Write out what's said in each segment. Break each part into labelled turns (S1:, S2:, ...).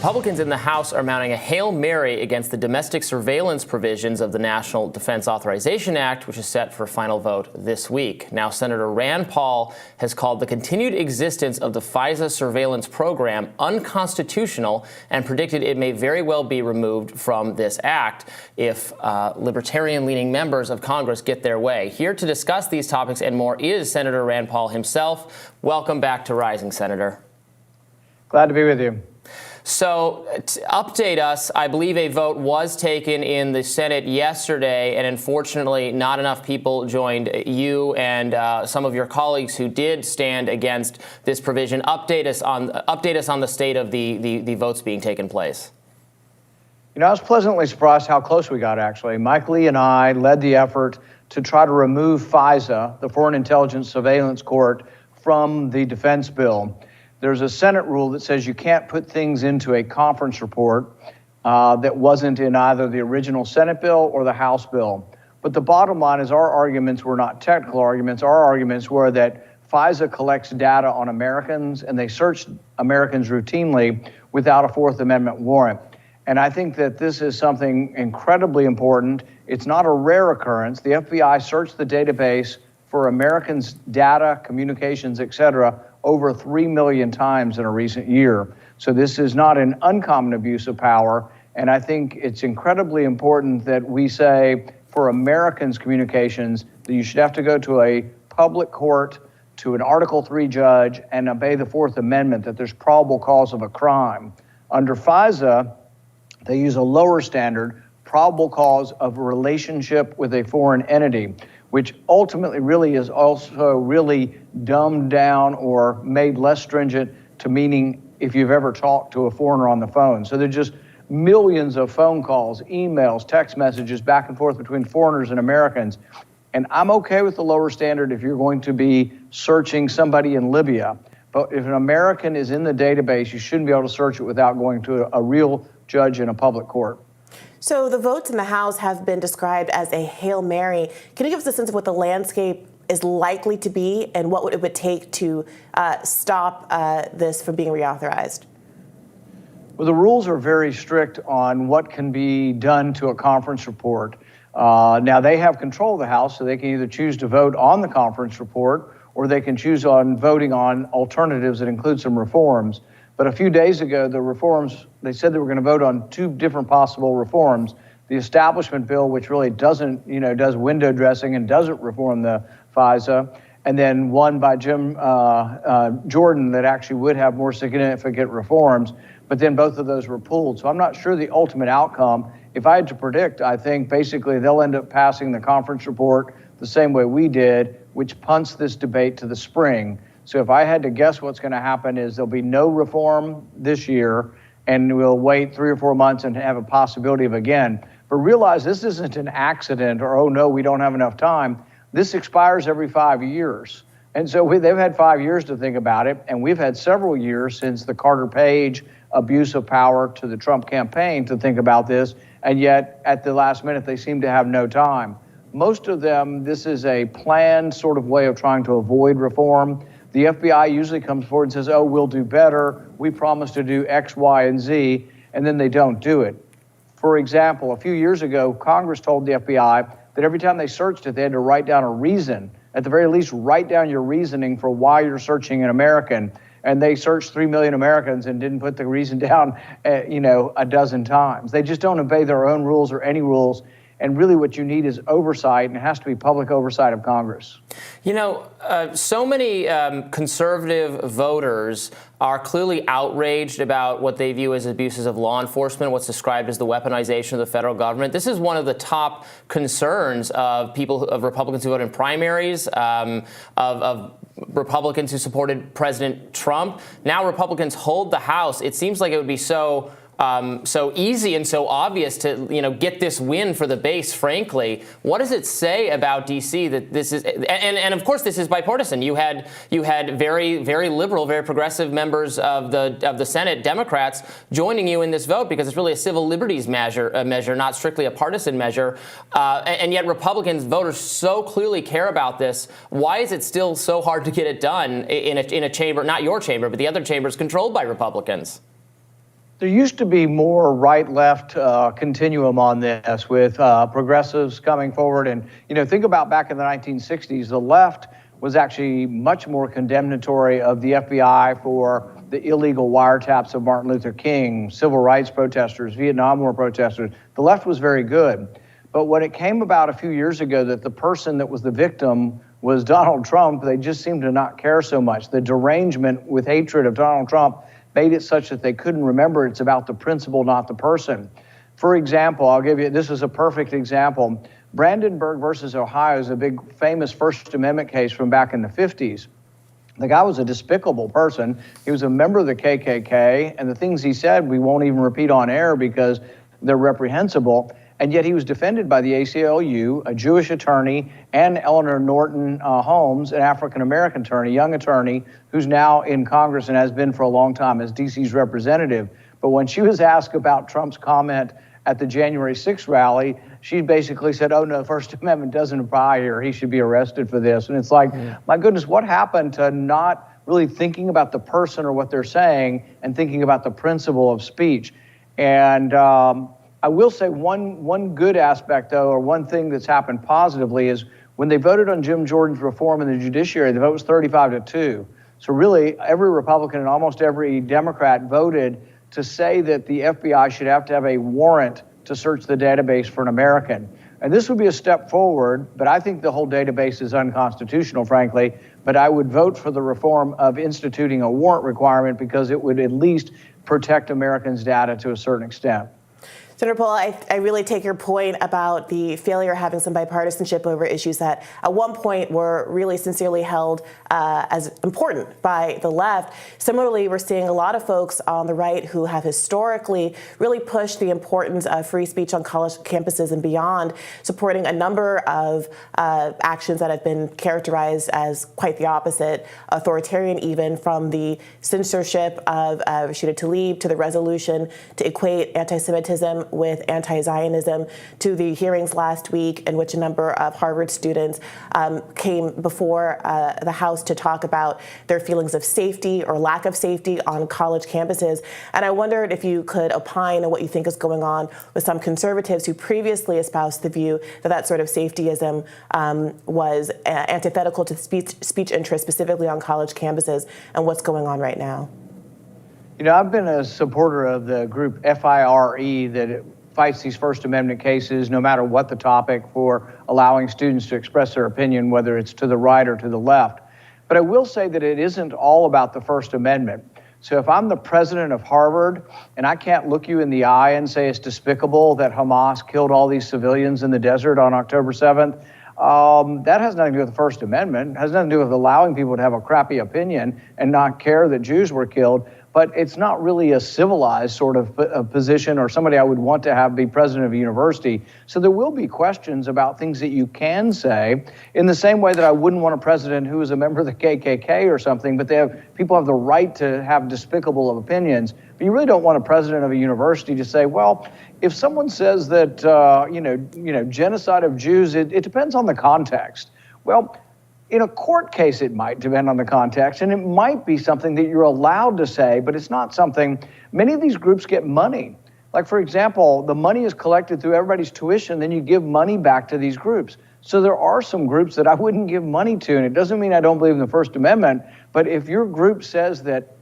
S1: Republicans in the House are mounting a Hail Mary against the domestic surveillance provisions of the National Defense Authorization Act, which is set for final vote this week. Now, Senator Rand Paul has called the continued existence of the FISA surveillance program unconstitutional and predicted it may very well be removed from this act if libertarian-leaning members of Congress get their way. Here to discuss these topics and more is Senator Rand Paul himself. Welcome back to Rising, Senator.
S2: Glad to be with you.
S1: So, update us. I believe a vote was taken in the Senate yesterday, and unfortunately, not enough people joined you and some of your colleagues who did stand against this provision. Update us on the state of the votes being taken place.
S2: You know, I was pleasantly surprised how close we got, actually. Mike Lee and I led the effort to try to remove FISA, the Foreign Intelligence Surveillance Court, from the defense bill. There's a Senate rule that says you can't put things into a conference report that wasn't in either the original Senate bill or the House bill. But the bottom line is our arguments were not technical arguments. Our arguments were that FISA collects data on Americans and they search Americans routinely without a Fourth Amendment warrant. And I think that this is something incredibly important. It's not a rare occurrence. The FBI searched the database for Americans' data, communications, et cetera, over 3 million times in a recent year. So this is not an uncommon abuse of power. And I think it's incredibly important that we say for Americans' communications that you should have to go to a public court, to an Article 3 judge, and obey the Fourth Amendment, that there's probable cause of a crime. Under FISA, they use a lower standard, probable cause of a relationship with a foreign entity, which ultimately really is also really dumbed down or made less stringent to meaning if you've ever talked to a foreigner on the phone. So there's just millions of phone calls, emails, text messages back and forth between foreigners and Americans. And I'm okay with the lower standard if you're going to be searching somebody in Libya. But if an American is in the database, you shouldn't be able to search it without going to a real judge in a public court.
S3: So the votes in the House have been described as a Hail Mary. Can you give us a sense of what the landscape is likely to be and what it would take to stop this from being reauthorized?
S2: Well, the rules are very strict on what can be done to a conference report. Now, they have control of the House, so they can either choose to vote on the conference report or they can choose on voting on alternatives that include some reforms. But a few days ago, the reforms, they said they were going to vote on two different possible reforms. The establishment bill, which really doesn't, does window dressing and doesn't reform the FISA, and then one by Jim Jordan that actually would have more significant reforms, but then both of those were pulled. So I'm not sure the ultimate outcome. If I had to predict, I think basically they'll end up passing the conference report the same way we did, which punts this debate to the spring. So if I had to guess what's going to happen is there'll be no reform this year, and we'll wait 3 or 4 months and have a possibility of again. But realize this isn't an accident or, oh, no, we don't have enough time. This expires every 5 years. And so they've had 5 years to think about it, and we've had several years since the Carter Page abuse of power to the Trump campaign to think about this, and yet at the last minute they seem to have no time. Most of them, this is a planned sort of way of trying to avoid reform. The FBI usually comes forward and says, oh, we'll do better. We promise to do X, Y, and Z, and then they don't do it. For example, a few years ago, Congress told the FBI that every time they searched it, they had to write down a reason. At the very least, write down your reasoning for why you're searching an American. And they searched 3 million Americans and didn't put the reason down, a dozen times. They just don't obey their own rules or any rules. And really what you need is oversight, and it has to be public oversight of Congress.
S1: So many conservative voters are clearly outraged about what they view as abuses of law enforcement, what's described as the weaponization of the federal government. This is one of the top concerns of Republicans who vote in primaries, of Republicans who supported President Trump. Now Republicans hold the House. It seems like it would be so easy and so obvious to get this win for the base. Frankly, what does it say about D.C. that this is? And of course, this is bipartisan. You had very, very liberal, very progressive members of the Senate, Democrats, joining you in this vote because it's really a civil liberties measure, not strictly a partisan measure. And yet, Republicans voters so clearly care about this. Why is it still so hard to get it done in a chamber, not your chamber, but the other chambers controlled by Republicans?
S2: There used to be more right-left continuum on this, with progressives coming forward. And, think about back in the 1960s, the left was actually much more condemnatory of the FBI for the illegal wiretaps of Martin Luther King, civil rights protesters, Vietnam War protesters. The left was very good. But when it came about a few years ago that the person that was the victim was Donald Trump, they just seemed to not care so much. The derangement with hatred of Donald Trump made it such that they couldn't remember it's about the principle, not the person. For example, I'll give you, this is a perfect example. Brandenburg versus Ohio is a big famous First Amendment case from back in the 50s. The guy was a despicable person. He was a member of the KKK, and the things he said we won't even repeat on air because they're reprehensible. And yet he was defended by the ACLU, a Jewish attorney, and Eleanor Norton Holmes, an African-American attorney, young attorney, who's now in Congress and has been for a long time as DC's representative. But when she was asked about Trump's comment at the January 6th rally, she basically said, oh, no, the First Amendment doesn't apply here. He should be arrested for this. And it's like, my goodness, what happened to not really thinking about the person or what they're saying and thinking about the principle of speech? And I will say one good aspect, though, or one thing that's happened positively is when they voted on Jim Jordan's reform in the judiciary, the vote was 35-2. So really, every Republican and almost every Democrat voted to say that the FBI should have to have a warrant to search the database for an American. And this would be a step forward, but I think the whole database is unconstitutional, frankly. But I would vote for the reform of instituting a warrant requirement because it would at least protect Americans' data to a certain extent.
S3: Senator Paul, I really take your point about the failure of having some bipartisanship over issues that at one point were really sincerely held as important by the left. Similarly, we're seeing a lot of folks on the right who have historically really pushed the importance of free speech on college campuses and beyond, supporting a number of actions that have been characterized as quite the opposite, authoritarian even, from the censorship of Rashida Tlaib to the resolution to equate anti-Semitism with anti-Zionism, to the hearings last week in which a number of Harvard students came before the House to talk about their feelings of safety or lack of safety on college campuses. And I wondered if you could opine on what you think is going on with some conservatives who previously espoused the view that that sort of safetyism was antithetical to speech interests, specifically on college campuses, and what's going on right now.
S2: I've been a supporter of the group FIRE that fights these First Amendment cases, no matter what the topic, for allowing students to express their opinion, whether it's to the right or to the left. But I will say that it isn't all about the First Amendment. So if I'm the president of Harvard and I can't look you in the eye and say it's despicable that Hamas killed all these civilians in the desert on October 7th, that has nothing to do with the First Amendment. It has nothing to do with allowing people to have a crappy opinion and not care that Jews were killed. But it's not really a civilized sort of a position or somebody I would want to have be president of a university. So there will be questions about things that you can say, in the same way that I wouldn't want a president who is a member of the KKK or something, but people have the right to have despicable opinions. But you really don't want a president of a university to say, well, if someone says that, genocide of Jews, it depends on the context. Well, in a court case, it might depend on the context, and it might be something that you're allowed to say, but it's not something. Many of these groups get money. Like, for example, the money is collected through everybody's tuition, then you give money back to these groups. So there are some groups that I wouldn't give money to, and it doesn't mean I don't believe in the First Amendment, but if your group says that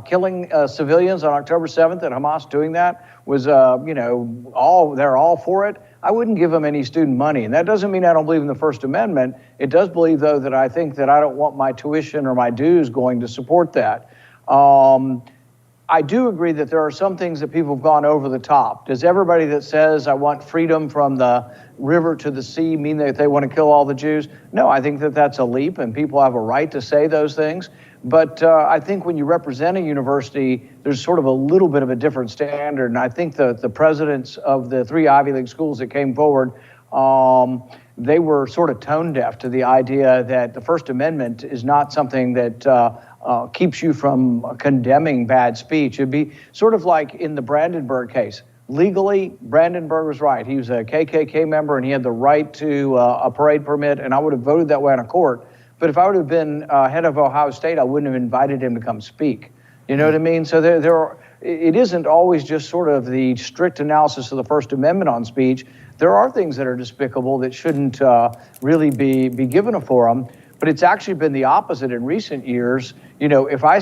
S2: killing civilians on October 7th and Hamas doing that was, they're all for it, I wouldn't give them any student money. And that doesn't mean I don't believe in the First Amendment. It does believe, though, that I think that I don't want my tuition or my dues going to support that. I do agree that there are some things that people have gone over the top. Does everybody that says I want freedom from the river to the sea mean that they want to kill all the Jews? No, I think that that's a leap, and people have a right to say those things. But I think when you represent a university, there's sort of a little bit of a different standard. And I think the presidents of the 3 Ivy League schools that came forward, they were sort of tone deaf to the idea that the First Amendment is not something that keeps you from condemning bad speech. It'd be sort of like in the Brandenburg case. Legally, Brandenburg was right. He was a KKK member and he had the right to a parade permit, and I would have voted that way on a court. But if I would have been head of Ohio State, I wouldn't have invited him to come speak. You know what I mean? So it isn't always just sort of the strict analysis of the First Amendment on speech. There are things that are despicable that shouldn't really be given a forum. But it's actually been the opposite in recent years. You know, if I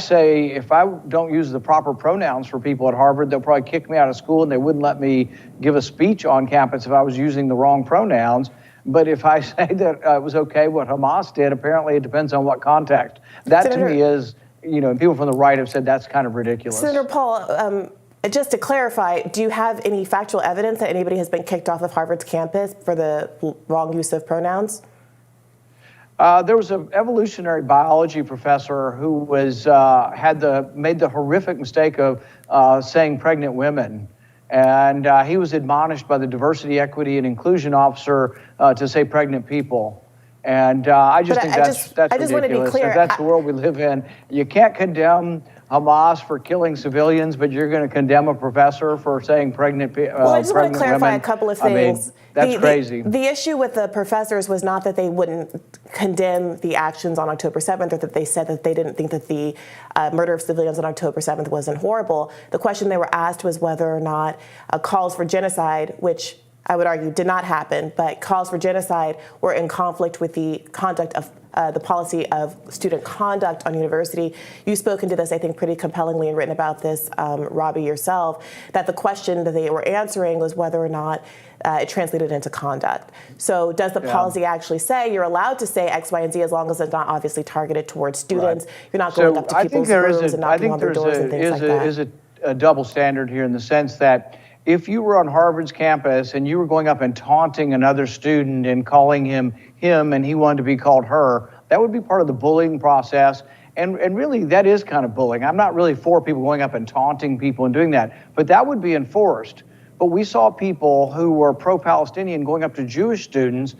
S2: don't use the proper pronouns for people at Harvard, they'll probably kick me out of school and they wouldn't let me give a speech on campus if I was using the wrong pronouns. But if I say that it was okay what Hamas did, apparently it depends on what context. That
S3: Senator,
S2: to me is, you know, and people from the right have said that's kind of ridiculous.
S3: Senator Paul, just to clarify, do you have any factual evidence that anybody has been kicked off of Harvard's campus for the wrong use of pronouns?
S2: There was an evolutionary biology professor who was made the horrific mistake of saying pregnant women, and he was admonished by the diversity, equity, and inclusion officer to say pregnant people. And I just think that's ridiculous.
S3: I just want to be clear.
S2: If that's the world we live in. You can't condemn Hamas for killing civilians, but you're going to condemn a professor for saying pregnant women.
S3: Well, I just want to clarify a couple of things.
S2: I mean, that's crazy.
S3: The issue with the professors was not that they wouldn't condemn the actions on October 7th, or that they said that they didn't think that the murder of civilians on October 7th wasn't horrible. The question they were asked was whether or not calls for genocide, which I would argue did not happen, but calls for genocide were in conflict with the conduct of the policy of student conduct on university. You've spoken to this, I think, pretty compellingly and written about this, Robbie, yourself, that the question that they were answering was whether or not it translated into conduct. So does the policy actually say you're allowed to say X, Y, and Z as long as it's not obviously targeted towards students? Right. You're not going up to people's rooms and knocking on their doors and things like that.
S2: I think there is a double standard here in the sense that if you were on Harvard's campus and you were going up and taunting another student and calling him and he wanted to be called her, that would be part of the bullying process. And really, that is kind of bullying. I'm not really for people going up and taunting people and doing that, but that would be enforced. But we saw people who were pro-Palestinian going up to Jewish students,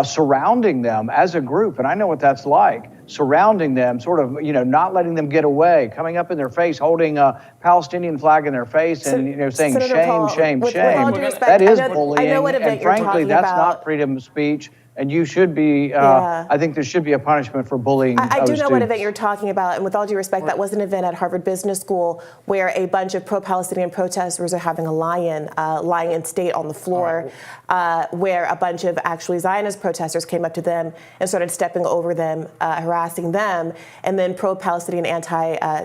S2: surrounding them as a group, and I know what that's like. Surrounding them, sort of, you know, not letting them get away, coming up in their face, holding a Palestinian flag in their face, and you know, saying
S3: Senator
S2: shame,
S3: Paul,
S2: shame,
S3: with
S2: shame.
S3: all due respect,
S2: that is
S3: I know
S2: bullying,
S3: what event
S2: and
S3: you're
S2: frankly,
S3: talking
S2: that's
S3: about.
S2: not freedom of speech. And you should be, I think there should be a punishment for bullying.
S3: I do know
S2: students.
S3: what event you're talking about, and with all due respect, that was an event at Harvard Business School where a bunch of pro-Palestinian protesters are having a lying in state on the floor, where a bunch of actually Zionist protesters came up to them and started stepping over them, harassing them, and then pro-Palestinian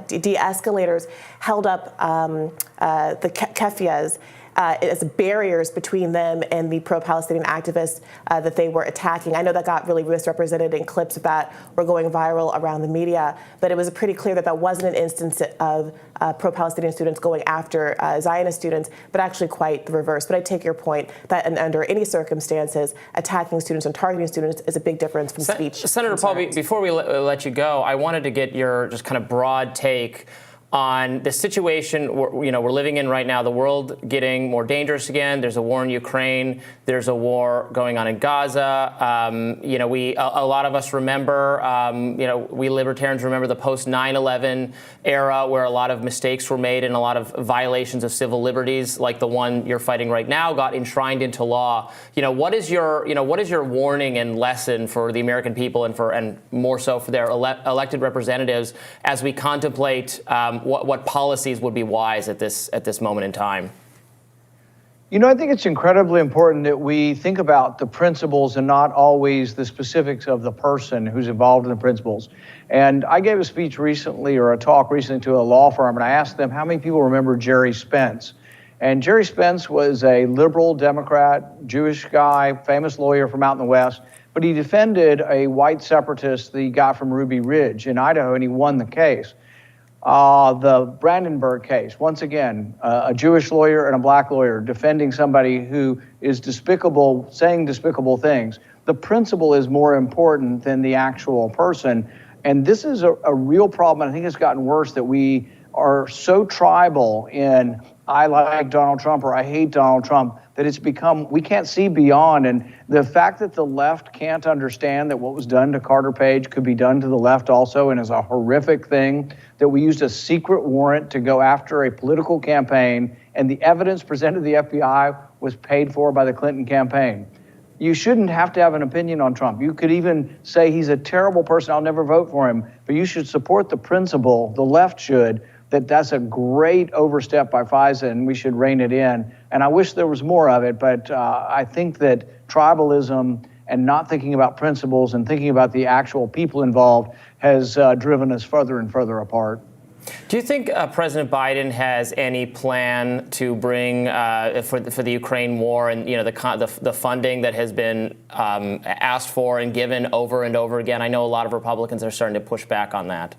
S3: de-escalators held up the keffiyehs as barriers between them and the pro-Palestinian activists that they were attacking. I know that got really misrepresented in clips of that were going viral around the media, but it was pretty clear that that wasn't an instance of pro-Palestinian students going after Zionist students, but actually quite the reverse. But I take your point that under any circumstances, attacking students and targeting students is a big difference from speech.
S1: Senator Paul, before we let you go, I wanted to get your just kind of broad take on the situation we're living in right now, the world getting more dangerous again. There's a war in Ukraine. There's a war going on in Gaza. A lot of us remember, we libertarians remember the post 9/11 era where a lot of mistakes were made and a lot of violations of civil liberties, like the one you're fighting right now, got enshrined into law. What is your warning and lesson for the American people and more so for their elected representatives as we contemplate what policies would be wise at this moment in time?
S2: I think it's incredibly important that we think about the principles and not always the specifics of the person who's involved in the principles. And I gave a speech recently, or a talk recently, to a law firm, and I asked them how many people remember Jerry Spence. And Jerry Spence was a liberal Democrat, Jewish guy, famous lawyer from out in the West, but he defended a white separatist that he got from Ruby Ridge in Idaho, and he won the case. The Brandenburg case, once again, a Jewish lawyer and a black lawyer defending somebody who is despicable, saying despicable things. The principle is more important than the actual person. And this is a real problem. And I think it's gotten worse that we are so tribal in I like Donald Trump or I hate Donald Trump that it's become, we can't see beyond. And the fact that the left can't understand that what was done to Carter Page could be done to the left also, and is a horrific thing, that we used a secret warrant to go after a political campaign, and the evidence presented to the FBI was paid for by the Clinton campaign. You shouldn't have to have an opinion on Trump. You could even say he's a terrible person, I'll never vote for him, but you should support the principle, the left should, that's a great overstep by FISA, and we should rein it in. And I wish there was more of it, but I think that tribalism and not thinking about principles and thinking about the actual people involved has driven us further and further apart.
S1: Do you think President Biden has any plan to bring for the Ukraine war and the funding that has been asked for and given over and over again? I know a lot of Republicans are starting to push back on that.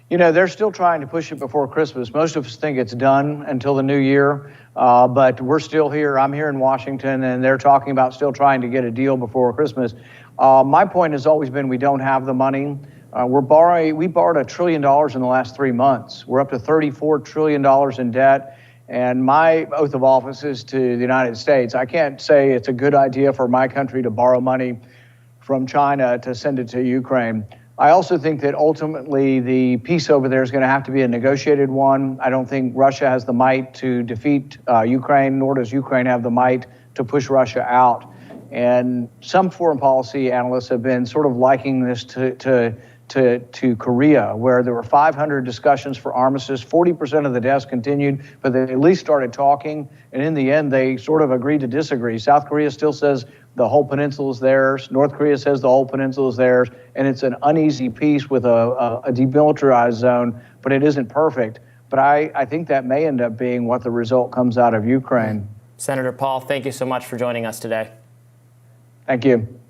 S2: They're still trying to push it before Christmas. Most of us think it's done until the new year, but we're still here. I'm here in Washington, and they're talking about still trying to get a deal before Christmas. My point has always been we don't have the money. We borrowed $1 trillion in the last 3 months. We're up to $34 trillion in debt. And my oath of office is to the United States. I can't say it's a good idea for my country to borrow money from China to send it to Ukraine. I also think that ultimately the peace over there is going to have to be a negotiated one. I don't think Russia has the might to defeat Ukraine, nor does Ukraine have the might to push Russia out. And some foreign policy analysts have been sort of liking this to Korea, where there were 500 discussions for armistice. 40% of the deaths continued, but they at least started talking. And in the end, they sort of agreed to disagree. South Korea still says the whole peninsula is theirs. North Korea says the whole peninsula is theirs. And it's an uneasy peace with a demilitarized zone, but it isn't perfect. But I think that may end up being what the result comes out of Ukraine.
S1: Senator Paul, thank you so much for joining us today.
S2: Thank you.